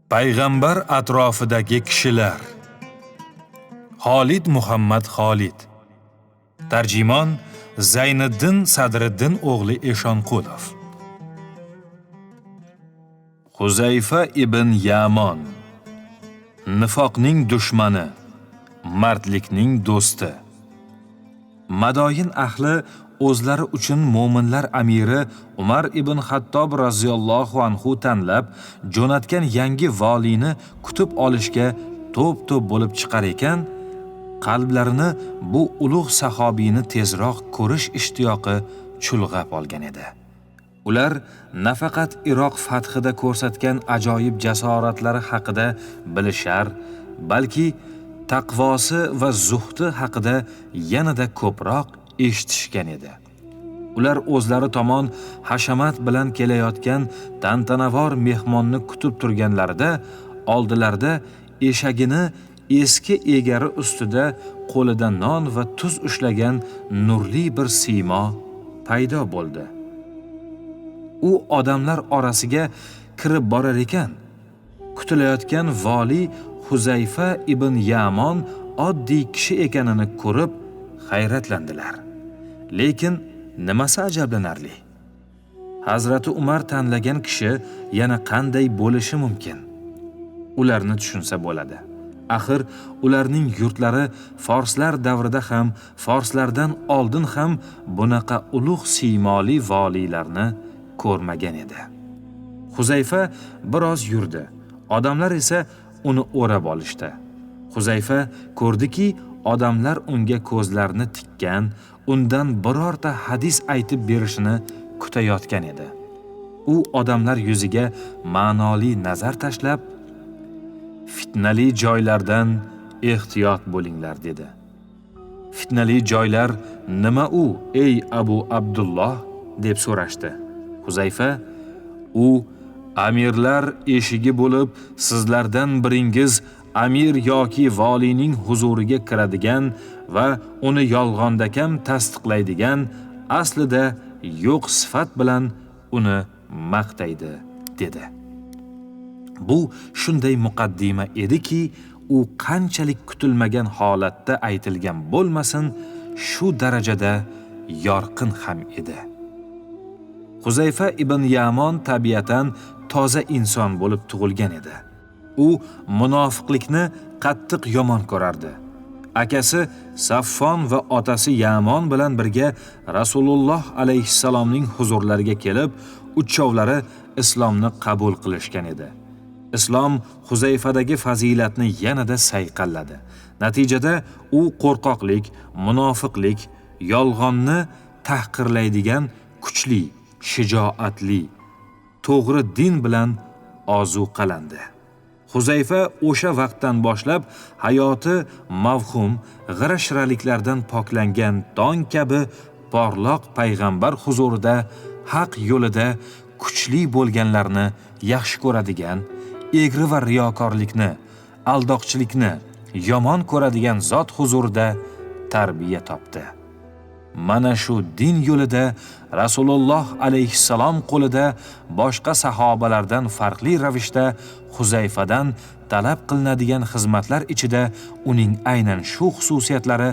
Payg'ambar atrofidagi kishilar. Xolid Muhammad Xolid. Tarjimon Zayniddin Sadriddin o'g'li Eshonqulov. Huzayfa ibn Yamon. Nifoqning dushmani, mardlikning do'sti. Madoyin ahli o'zlari uchun mo'minlar amiri Umar ibn Xattob raziyallohu anhu tanlab jo'natgan yangi valini kutib olishga to'p-to'p bo'lib chiqar ekan, qalblarini bu ulug' sahobiyni tezroq ko'rish ishtiyoqi chulg'ab olgan edi. Ular nafaqat Iroq fathida ko'rsatgan ajoyib jasoratlari haqida bilishar, balki taqvosi va zuhdi haqida yanada ko'proq eshitishgan edi. Ular o'zlari tomon hashamat bilan kelayotgan tantanavor mehmonni kutib turganlarida oldilarida eshagini eski egari ustida qo'lida non va tuz ushlagan nurli bir siymo paydo bo'ldi. U odamlar orasiga kirib borar ekan, kutilayotgan vali Huzayfa ibn Yamon oddiy kishi ekanini ko'rib hayratlandilar. Lekin nimasi ajablanarli? Hazrati Umar tanlagan kishi yana qanday bo'lishi mumkin? Ularni tushunsa bo'ladi. Axir ularning yurtlari forslar davrida ham, forslardan oldin ham bunaqa ulug' siymoli valilarni ko'rmagan edi. Huzayfa biroz yurdi. Odamlar esa uni o'rab olishdi. Huzayfa ko'rdiki, odamlar unga ko'zlarini tikkan, undan birorta hadis aytib berishini kutayotgan edi. U odamlar yuziga ma'noli nazar tashlab, fitnali joylardan ehtiyot bo'linglar dedi. Fitnali joylar nima u, ey Abu Abdulloh deb so'rashdi. Huzayfa, u amirlar eshigi bo'lib, sizlardan biringiz amir yoki valining huzuriga kiradigan va uni yolg'ondakam tasdiqlaydigan, aslida yo'q sifat bilan uni maqtaydi dedi. Bu shunday muqaddima ediki, u qanchalik kutilmagan holatda aytilgan bo'lmasin, shu darajada yorqin ham edi. Huzayfa ibn Yamon tabiatan toza inson bo'lib tug'ilgan edi. U munofiqlikni qattiq yomon ko'rardi. Akasi Saffon va otasi Yamon bilan birga Rasululloh alayhissalomning huzurlariga kelib, uchovlari islomni qabul qilishgan edi. Islom Huzayfadagi fazilatni yanada sayqalladi. Natijada u qo'rqoqlik, munofiqlik, yolg'onni tahqirlaydigan kuchli, shijoatli, to'g'ri din bilan ozuqalandi. Huzayfa o'sha vaqtdan boshlab hayoti mavhum, g'ira-shiraliklardan poklangan tong kabi porloq payg'ambar huzurida haq yo'lida kuchli bo'lganlarni yaxshi ko'radigan, egri va riyokorlikni, aldoqchilikni yomon ko'radigan zot huzurida tarbiya topdi. Mana shu din yo'lida Rasululloh alayhissalom qo'lida boshqa sahobalardan farqli ravishda Huzayfadan talab qilinadigan xizmatlar ichida uning aynan shu xususiyatlari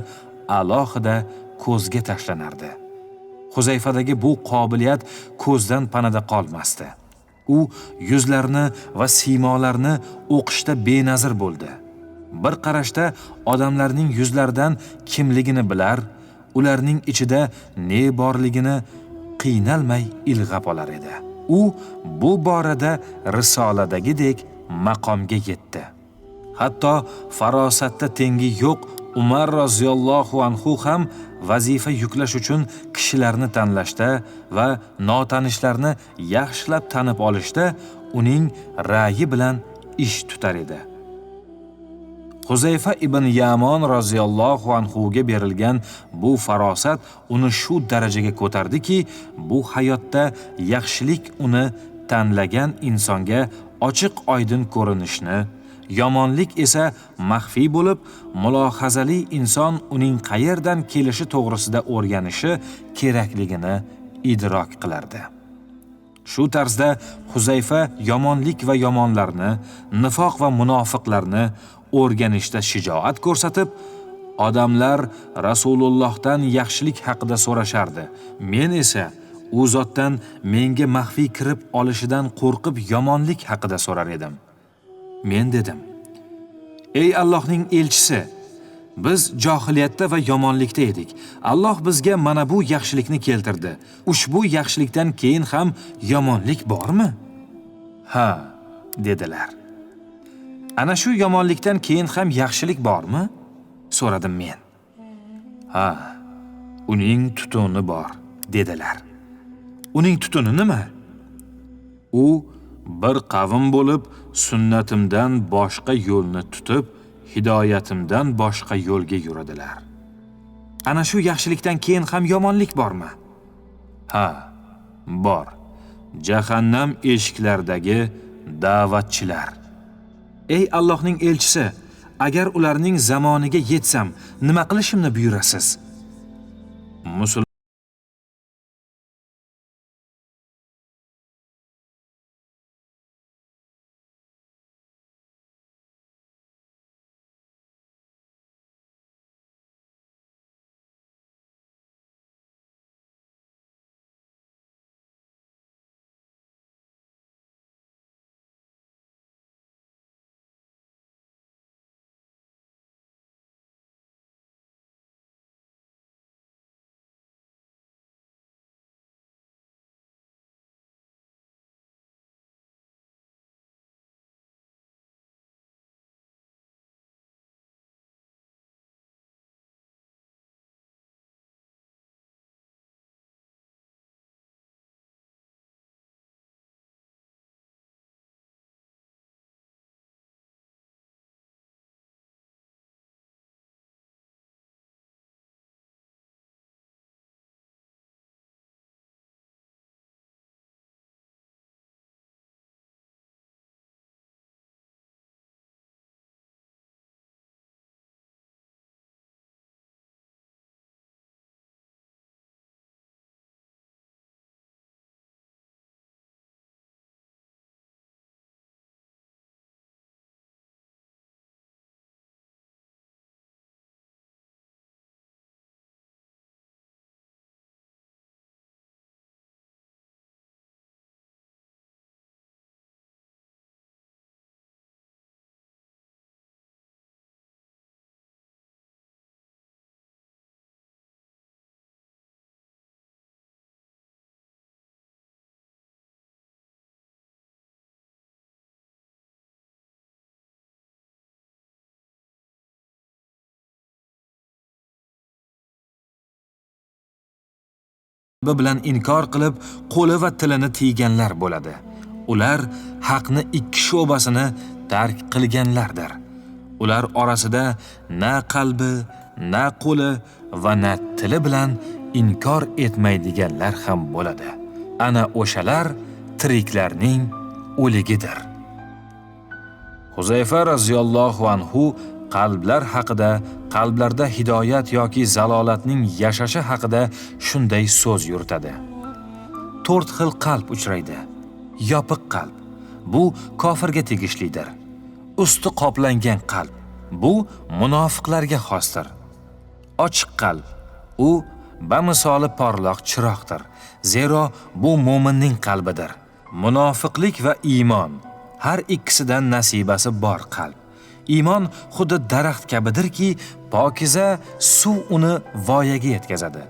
alohida ko'zga tashlanardi. Huzayfadagi bu qobiliyat ko'zdan panada qolmasdi. U yuzlarni va siymolarni o'qishda benazir bo'ldi. Bir qarashda odamlarning yuzlaridan kimligini bilar, ularning ichida ne borligini qiynalmay ilg'ab olar edi. U bu borada risoladagidek maqomga yetdi. Hatto farosatda tengi yo'q Umar roziyallohu anhu ham vazifa yuklash uchun kishilarni tanlashda va notanishlarni yaxshilab tanib olishda uning ra'yi bilan ish tutar edi. Huzayfa ibn Yamon roziyallohu anhuga berilgan bu farosat uni shu darajaga ko'tardiki, bu hayotda yaxshilik uni tanlagan insonga ochiq oydin ko'rinishni, yomonlik esa maxfiy bo'lib, mulohazali inson uning qayerdan kelishi to'g'risida o'rganishi kerakligini idrok qilardi. Shu tarzda Huzayfa yomonlik va yomonlarni, nifoq va munofiqlarni o'rganishda shijoat ko'rsatib, odamlar Rasulullohdan yaxshilik haqida so'rashardi. Men esa u zotdan menga maxfiy kirib olishidan qo'rqib yomonlik haqida so'rar edim. Men dedim: Ey Allohning elchisi, biz johiliyatda va yomonlikda edik. Alloh bizga mana bu yaxshilikni keltirdi. Ushbu yaxshilikdan keyin ham yomonlik bormi? Ha, dedilar. Ana shu yomonlikdan keyin ham yaxshilik bormi? So'radim men. Ha, uning tutuni bor, dedilar. Uning tutuni nima? U bir qavm bo'lib, sunnatimdan boshqa yo'lni tutib, hidoyatimdan boshqa yo'lga yuradilar. Ana shu yaxshilikdan keyin ham yomonlik bormi? Ha, bor. Jahannam eshiklaridagi da'vatchilar. Ey Allohning elchisi, agar ularning zamoniga yetsam, nima qilishimni buyurasiz? bilan inkor qilib, qo'li va tilini tiyganlar bo'ladi. Ular haqni ikki sho'basini tark qilganlardir. Ular orasida na qalbi, na qo'li va na tili bilan inkor etmaydiganlar ham bo'ladi. Ana o'shalar tiriklarning o'ligidir. Huzayfa radhiyallohu anhu qalblar haqida, qalblarda hidoyat yoki zalolatning yashashi haqida shunday so'z yuritadi. 4 xil qalb uchraydi. Yopiq qalb, bu kofirga tegishlidir. Usti qoplangan qalb, bu munofiqlarga xosdir. Ochiq qalb, u bamisoli porloq chiroqdir. Zero bu mo'minning qalbidir. Munofiqlik va iymon har ikkisidan nasibasi bor qalb. Iymon xuddi daraxt kabidirki, pokiza suv uni voyaga yetkazadi.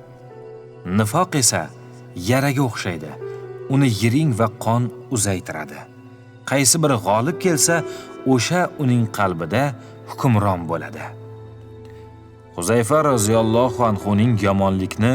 Nifoq esa yaraga o'xshaydi. Uni yiring va qon uzaytiradi. Qaysi biri g'olib kelsa, o'sha uning qalbida hukmron bo'ladi. Huzayfa radhiyallohu anhu ning yomonlikni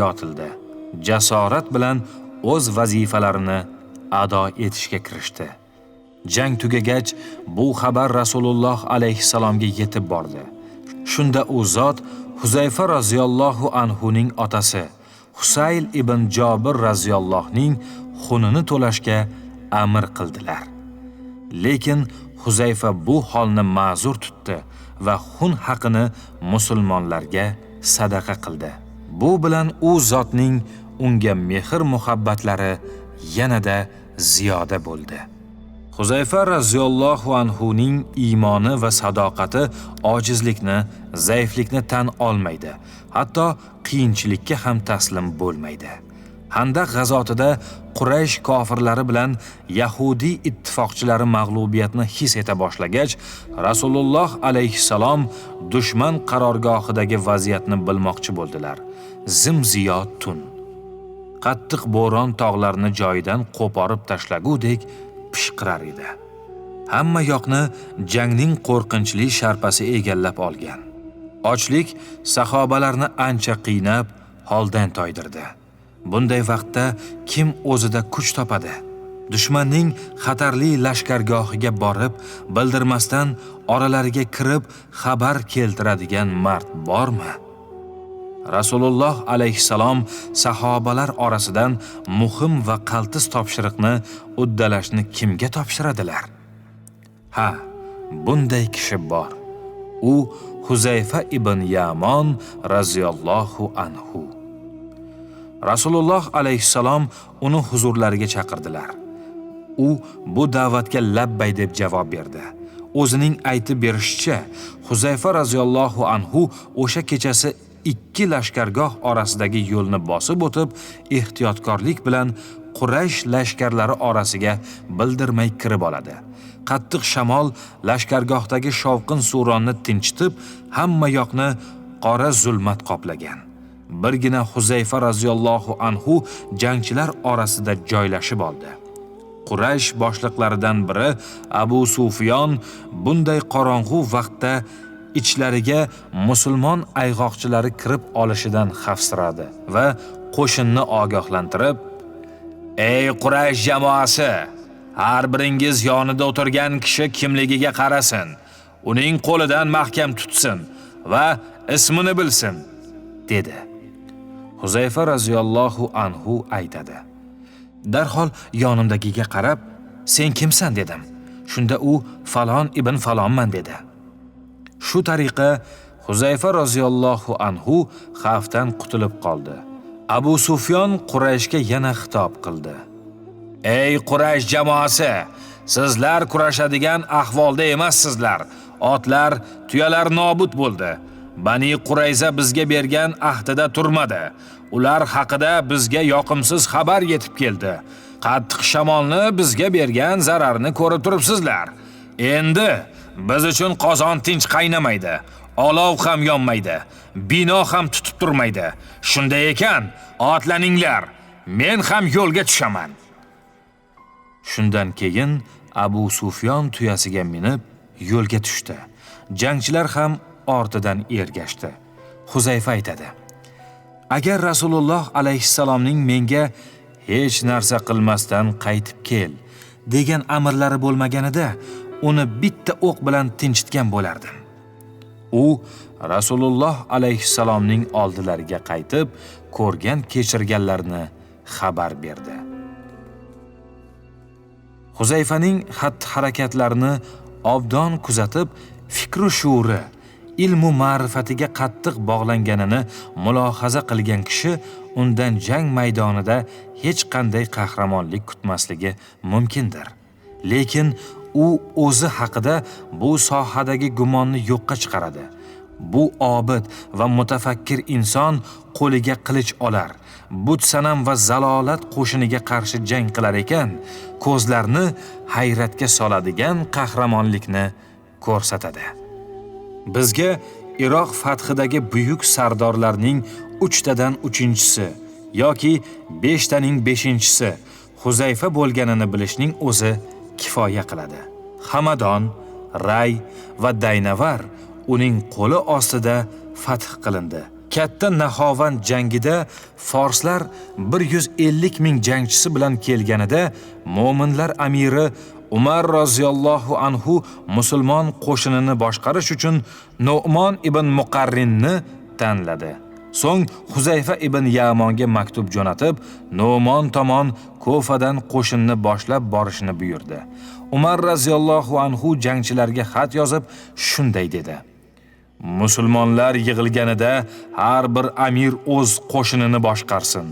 yotildi. Jasorat bilan o'z vazifalarini ado etishga kirishdi. Jang tugagach, bu xabar Rasululloh alayhissalomga yetib bordi. Shunda u zot Huzayfa radhiyallohu anhu ning otasi Husayl ibn Jobir radhiyallohning xunini to'lashga amr qildilar. Lekin Huzayfa bu holni ma'zur tutdi va xun haqini musulmonlarga sadaqa qildi. Bu bilan u zotning unga mehr muhabbatlari yanada ziyoda bo'ldi. Huzayfa radhiyallohu anhu ning iymoni va sadoqati ojizlikni, zaiflikni tan olmaydi. Hatto qiyinchilikka ham taslim bo'lmaydi. Handaq g'azotida Quraysh kofirlari bilan Yahudi ittifoqchilari mag'lubiyatni his eta boshlagach, Rasululloh alayhissalom dushman qarorgohidagi vaziyatni bilmoqchi bo'ldilar. Zimziyo tun. Qattiq bo'ron tog'larni joyidan qo'porib tashlagudek pishqirar edi. Hamma yoqni jangning qo'rqinchli sharpasi egallab olgan. Ochlik sahobalarni ancha qiynab, holdan toydirdi. Bunday vaqtda kim o'zida kuch topadi? Dushmanning xatarli lashkargohiga borib, bildirmasdan oralariga kirib xabar keltiradigan mard bormi? Rasululloh alayhissalom sahobalar orasidan muhim va qaltis topshiriqni uddalashni kimga topshiradilar? Ha, bunday kishi bor. U Huzayfa ibn Yamon radhiyallohu anhu. Rasululloh alayhissalom uni huzurlariga chaqirdilar. U bu da'vatga labbay deb javob berdi. O'zining aytib berishicha, Huzayfa radhiyallohu anhu o'sha kechasi ikki lashkargoh orasidagi yo'lni bosib o'tib, ehtiyotkorlik bilan Quraysh lashkarlari orasiga bildirmay kirib oladi. Qattiq shamol lashkargohdagi shovqin suronni tinchitib, hamma yoqni qora zulmat qoplagan. Birgina Huzayfa radhiyallohu anhu jangchilar orasida joylashib oldi. Quraysh boshliqlaridan biri Abu Sufyon bunday qorong'u vaqtda ichlariga musulmon ayg'oqchilari kirib olishidan xavfsiradi va qo'shinni ogohlantirib: "Ey Quraysh jamoasi, har biringiz yonida o'tirgan kishi kimligiga qarasin, uning qo'lidan mahkam tutsin va ismini bilsin", dedi. Huzayfa radhiyallohu anhu aytadi: Darhol yonimdagiga qarab, "Sen kimsan?" dedim. Shunda u "Falon ibn falonman" dedi. Shu tariqa Huzayfa radhiyallohu anhu xavfdan qutulib qoldi. Abu Sufyon Qurayshga yana xitob qildi: "Ey Quraysh jamoasi, sizlar kurashadigan ahvolda emassizlar. Otlar, tuyalar nobud bo'ldi. Bani Qurayza bizga bergan ahdida turmadi. Ular haqida bizga yoqimsiz xabar yetib keldi. Qattiq shamolni bizga bergan zararni ko'rib turibsizlar. Endi biz uchun qozon tinch qaynamaydi, olov ham yonmaydi, bino ham tutib turmaydi. Shunday ekan, otlaninglar, men ham yo'lga tushaman." Shundan keyin Abu Sufyon tuyasiga minib yo'lga tushdi. Jangchilar ham ortidan ergashdi. Huzayfa aytadi: "Agar Rasululloh alayhissalomning menga hech narsa qilmasdan qaytib kel degan amrlari bo'lmaganida, uni bitta o'q bilan tinchitgan bo'lardim." U Rasululloh alayhissalomning oldilariga qaytib, ko'rgan kechirganlarini xabar berdi. Huzayfaning xatti-harakatlarini obdon kuzatib, fikru shuuri, ilmu ma'rifatiga qattiq bog'langanini mulohaza qilgan kishi undan jang maydonida hech qanday qahramonlik kutmasligi mumkindir. Lekin u o'zi haqida bu sohadagi gumonni yo'qqa chiqaradi. Bu obid va mutafakkir inson qo'liga qilich olar, but sanam va zalolat qo'shiniga qarshi jang qilar ekan, ko'zlarni hayratga soladigan qahramonlikni ko'rsatadi. Bizga Iroq fathidagi buyuk sardorlarning 3tadan 3-chisi yoki 5taning 5-chisi Huzayfa bo'lganini bilishning o'zi kifoya qiladi. Hamadon, Ray va Daynavar uning qo'li ostida fath qilindi. Katta Naxovand jangida forslar 150 ming jangchisi bilan kelganida mo'minlar amiri Umar roziyallohu anhu musulmon qo'shinini boshqarish uchun Nu'mon ibn Muqarrinni tanladi. So'ng Huzayfa ibn Yamonga maktub jo'natib, Nu'mon tomon Kufadan qo'shinni boshlab borishni buyurdi. Umar roziyallohu anhu jangchilarga xat yozib shunday dedi: Musulmonlar yig'ilganida har bir amir o'z qo'shinini boshqarsin.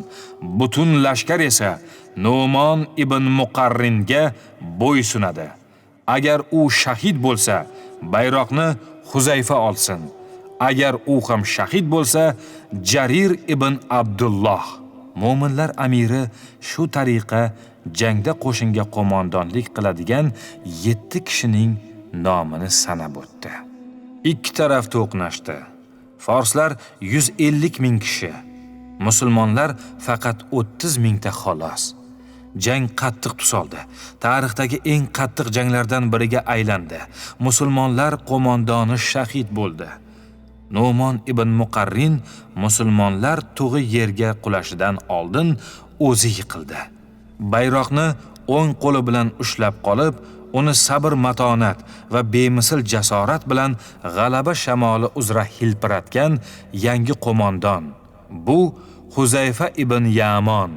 Butun lashkar esa Nu'mon ibn Muqarringa bo'ysunadi. Agar u shahid bo'lsa, bayroqni Huzayfa olsin. Agar u ham shahid bo'lsa, Jarir ibn Abdulloh. Mo'minlar amiri shu tariqa jangda qo'shinga qo'mondonlik qiladigan 7 kishining nomini sanab o'tdi. Ikki taraf to'qnashdi. Forslar 150 ming kishi, musulmonlar faqat 30 mingta xolos. Jang qattiq tus oldi. Tarixdagi eng qattiq janglardan biriga aylandi. Musulmonlar qo'mondoni shahid bo'ldi. Nu'mon ibn Muqarrin musulmonlar tug'i yerga qulashidan oldin o'zi yiqildi. Bayroqni o'ng qo'li bilan ushlab qolib, uni sabr matonat va bemisl jasorat bilan g'alaba shamoli uzra hilpiratgan yangi qo'mondon bu Huzayfa ibn Yamon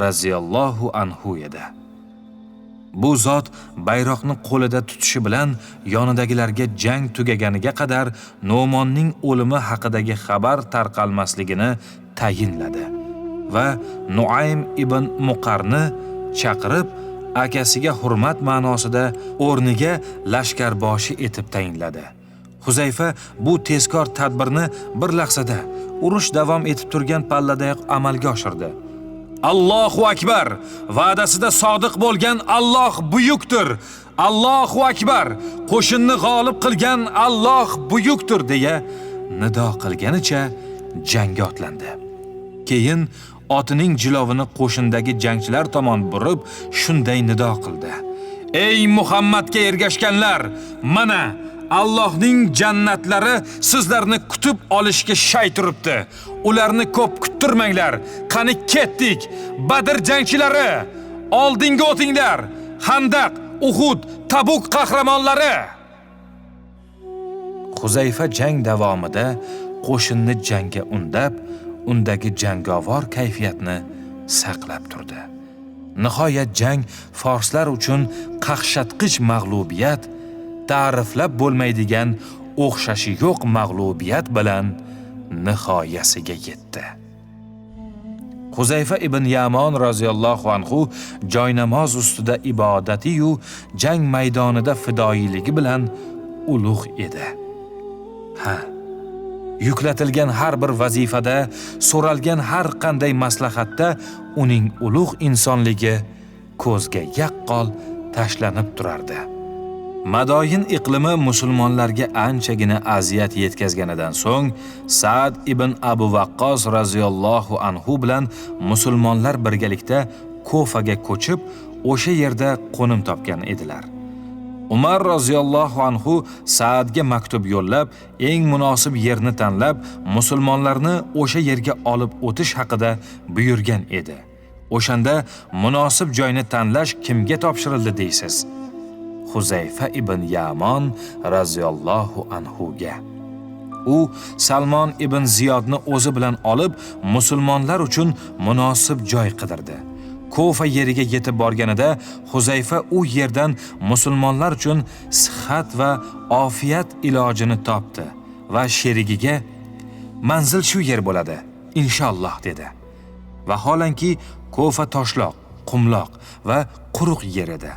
raziyallohu anhu edi. Bu zot bayroqni qo'lida tutishi bilan yonidagilarga jang tugaganiga qadar Nu'monning o'limi haqidagi xabar tarqalmasligini tayinladi va Nuaym ibn Muqarni chaqirib akasiga hurmat ma'nosida o'rniga lashkarboshi etib tayinladi. Huzayfa bu tezkor tadbirni bir lahzada urush davom etib turgan palladayoq amalga oshirdi. Allohu akbar! Va'dasida sodiq bo'lgan Alloh buyukdir. Allohu akbar! Qo'shinni g'olib qilgan Alloh buyukdir deya nido qilganicha jangga otlandi. Keyin otining jilovini qo'shindagi jangchilar tomon burib shunday nido qildi: Ey Muhammadga ergashganlar, mana Allohning jannatlari sizlarni kutib olishga shay turibdi. Ularni ko'p kuttirmanglar. Qani ketdik. Badr jangchilari, oldinga o'tinglar. Handaq, Uhud, Tabuk qahramonlari. Huzayfa jang davomida qo'shinni jangga undab, undagi jangovar kayfiyatni saqlab turdi. Nihoyat jang forslar uchun qaqshatqich mag'lubiyat, ta'riflab bo'lmaydigan o'xshashi yo'q mag'lubiyat bilan nihoyasiga yetdi. Huzayfa ibn Yamon roziyallohu anhu joynamoz ustida ibodati-yu jang maydonida fidoyiligi bilan ulug' edi. Yuklatilgan har bir vazifada, so'ralgan har qanday maslahatda uning ulug' insonligi ko'zga yaqqol tashlanib turardi. Madoyin iqlimi musulmonlarga anchagina aziyat yetkazganidan so'ng Sa'd ibn Abu Waqqos raziyallohu anhu bilan musulmonlar birgalikda Kufaga ko'chib, o'sha yerda qo'nim topgan edilar. Umar roziyallohu anhu Sa'dga maktub yo'llab, eng munosib yerni tanlab, musulmonlarni o'sha yerga olib o'tish haqida buyurgan edi. O'shanda munosib joyni tanlash kimga topshirildi deysiz? Huzayfa ibn Yamon raziyallohu anhuga. U Salmon ibn Ziyodni o'zi bilan olib, musulmonlar uchun munosib joy qidirdi. Kufa yeriga yetib borganida Huzayfa u yerdan musulmonlar uchun sihat va ofiyat ilojini topdi va sherigiga manzil shu yer bo'ladi, inshaalloh dedi. Vaholanki Kufa toshloq, qumloq va quruq yer edi.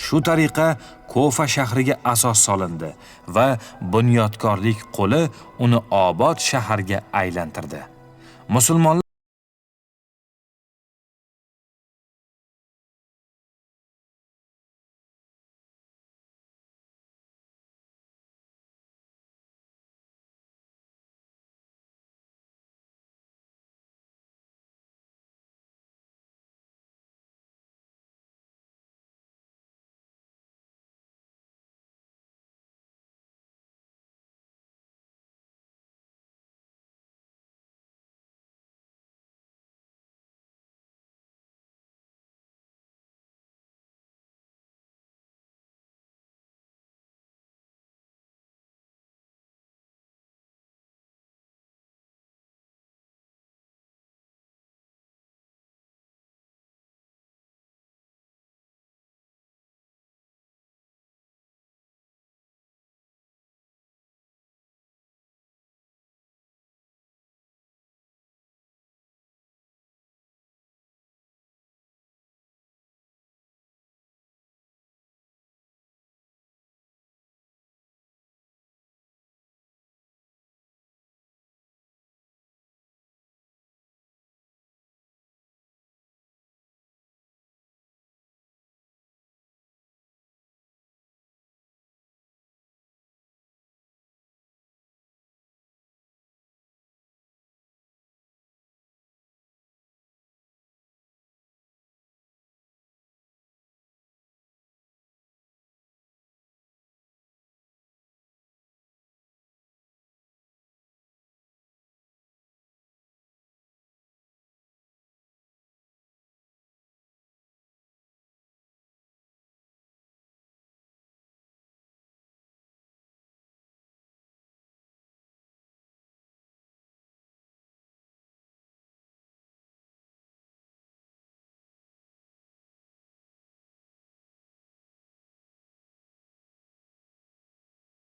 Shu tariqa Kufa shahriga asos solindi va bunyodkorlik qo'li uni obod shaharga aylantirdi. Musulmonlar